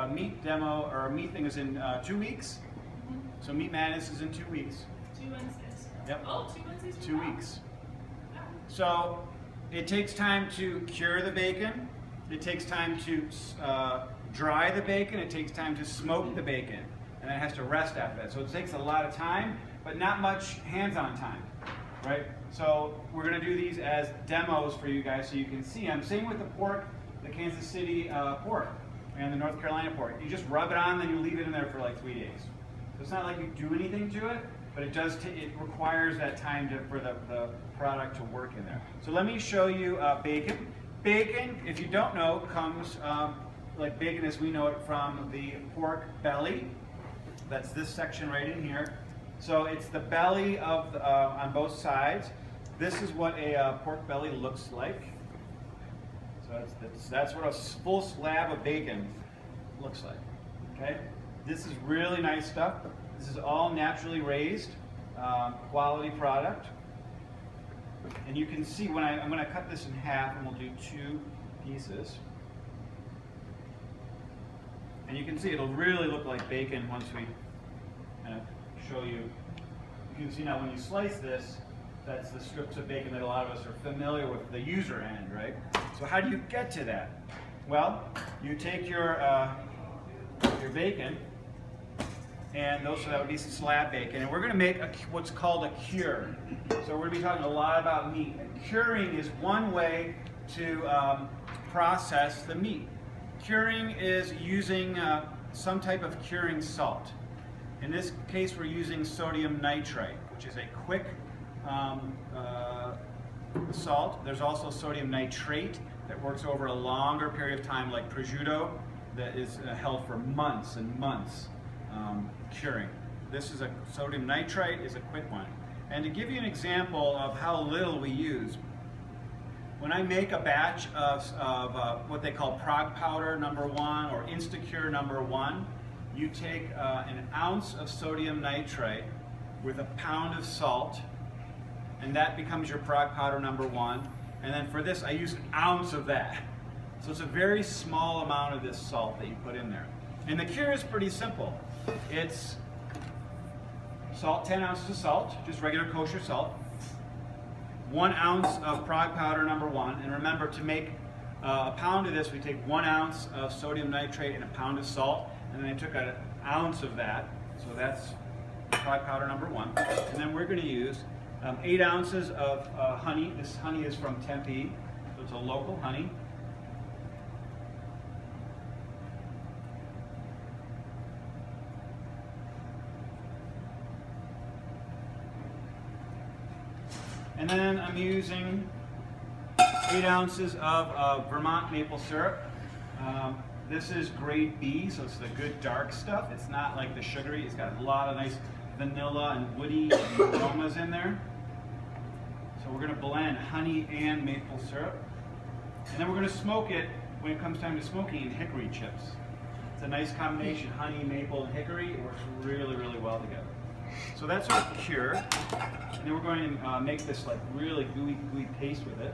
meat demo or meat thing is in 2 weeks. So Meat Madness is in 2 weeks. 2 Wednesdays. Yep. Oh, 2 Wednesdays. 2 weeks. So it takes time to cure the bacon. It takes time to dry the bacon. It takes time to smoke the bacon. And then it has to rest after that. So it takes a lot of time, but not much hands-on time, right? So we're going to do these as demos for you guys so you can see them. Same with the pork, the Kansas City pork and the North Carolina pork. You just rub it on, then you leave it in there for like 3 days. So it's not like you do anything to it, but it does. It requires that time for the product to work in there. So let me show you bacon. Bacon, if you don't know, comes like bacon as we know it from the pork belly. That's this section right in here. So it's the belly of on both sides. This is what a pork belly looks like. So that's what a full slab of bacon looks like. Okay, this is really nice stuff. This is all naturally raised, quality product. And you can see when I'm going to cut this in half, and we'll do 2 pieces. And you can see it'll really look like bacon once we show you. You can see now when you slice this, that's the strips of bacon that a lot of us are familiar with, the user end, right? So how do you get to that? Well, you take your bacon, and so that would be slab bacon, and we're going to make what's called a cure. So we're going to be talking a lot about meat. And curing is one way to process the meat. Curing is using some type of curing salt. In this case, we're using sodium nitrite, which is a quick salt. There's also sodium nitrate that works over a longer period of time, like prosciutto, that is held for months and months curing. This is sodium nitrite is a quick one. And to give you an example of how little we use, when I make a batch of what they call Prague powder #1 or Instacure #1, you take an ounce of sodium nitrite with a pound of salt, and that becomes your Prague powder #1. And then for this, I use an ounce of that. So it's a very small amount of this salt that you put in there. And the cure is pretty simple. It's salt, 10 ounces of salt, just regular kosher salt, 1 ounce of Prague powder #1. And remember, to make a pound of this, we take 1 ounce of sodium nitrate and a pound of salt. And then I took an ounce of that, so that's Prague powder #1. And then we're going to use 8 ounces of honey. This honey is from Tempe, so it's a local honey. And then I'm using 8 ounces of Vermont maple syrup. This is grade B, so it's the good dark stuff. It's not like the sugary. It's got a lot of nice vanilla and woody aromas in there. So we're going to blend honey and maple syrup. And then we're going to smoke it when it comes time to smoking in hickory chips. It's a nice combination, honey, maple, and hickory. It works really, really well together. So that's our cure. And then we're going to make this like really gooey paste with it.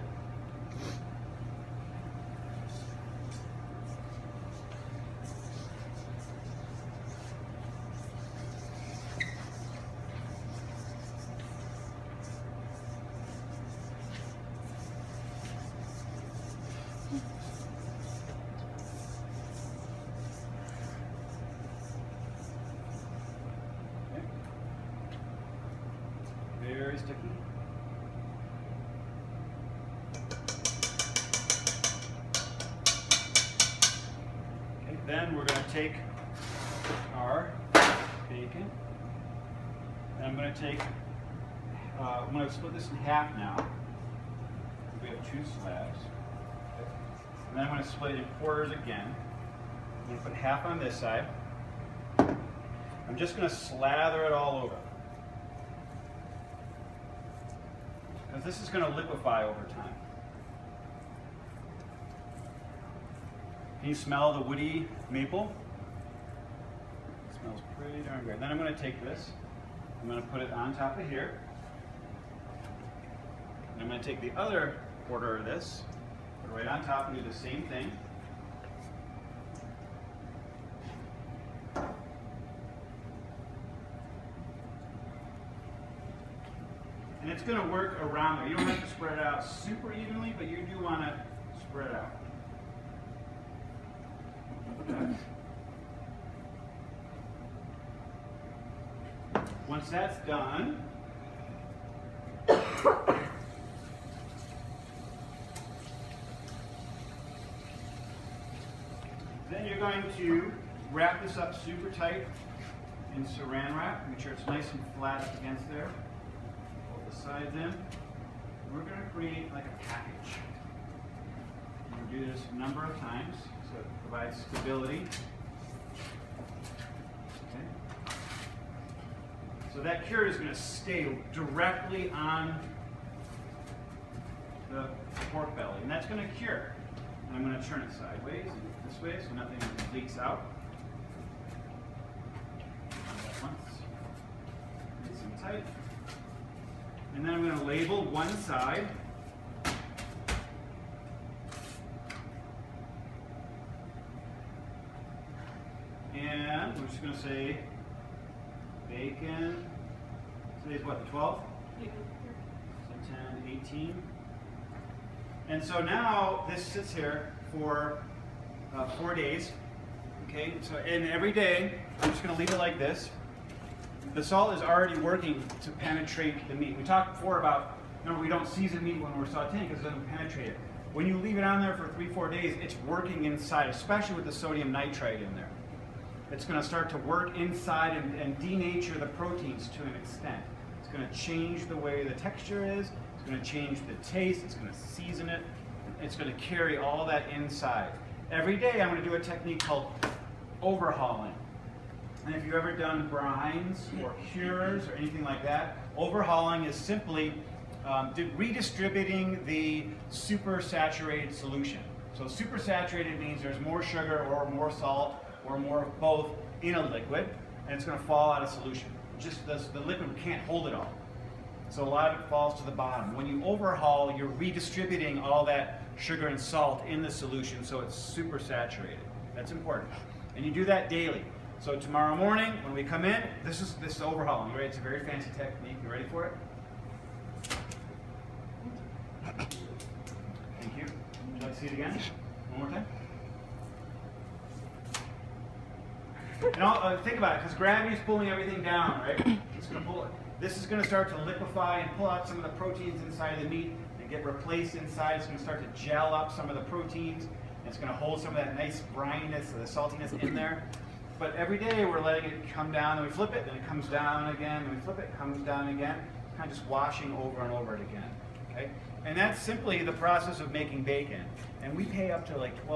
Very sticky. Okay, then we're going to take our bacon, and I'm going to take, I'm going to split this in half now. We have 2 slabs. And then I'm going to split it in quarters again. I'm going to put half on this side. I'm just going to slather it all over, because this is going to liquefy over time. Can you smell the woody maple? It smells pretty darn good. Then I'm going to take this, I'm going to put it on top of here. And I'm going to take the other quarter of this, put it right on top and do the same thing. it's going to work around there. You don't have to spread it out super evenly, but you do want to spread it out. Okay. Once that's done, then you're going to wrap this up super tight in saran wrap. Make sure it's nice and flat up against there. Pull the sides in. We're going to create like a package. We'll do this a number of times so it provides stability. Okay. So that cure is going to stay directly on the pork belly, and that's going to cure. And I'm going to turn it sideways and this way so nothing leaks out. Once. Nice and tight. And then I'm going to label one side. And we're just going to say bacon. Today's what, the 12th? So 10, 18. And so now this sits here for 4 days. Okay, so and every day I'm just going to leave it like this. The salt is already working to penetrate the meat. We talked before about, remember, we don't season meat when we're sauteing because it doesn't penetrate it. When you leave it on there for 3-4 days, it's working inside, especially with the sodium nitrite in there. It's going to start to work inside and denature the proteins to an extent. It's going to change the way the texture is. It's going to change the taste. It's going to season it. It's going to carry all that inside. Every day I'm going to do a technique called overhauling. And if you've ever done brines or cures or anything like that, overhauling is simply redistributing the supersaturated solution. So supersaturated means there's more sugar or more salt or more of both in a liquid, and it's going to fall out of solution. Just the liquid can't hold it all. So a lot of it falls to the bottom. When you overhaul, you're redistributing all that sugar and salt in the solution so it's super saturated. That's important. And you do that daily. So tomorrow morning, when we come in, this is overhauling. You ready? It's a very fancy technique. You ready for it? Thank you. Would you like to see it again? One more time. And think about it, because gravity's pulling everything down, right? It's going to pull it. This is going to start to liquefy and pull out some of the proteins inside of the meat and get replaced inside. It's going to start to gel up some of the proteins. And it's going to hold some of that nice brininess, the saltiness in there. But every day we're letting it come down, and we flip it, and it comes down again, and we flip it, it comes down again. Kind of just washing over and over it again. Okay? And that's simply the process of making bacon. And we pay up to like 12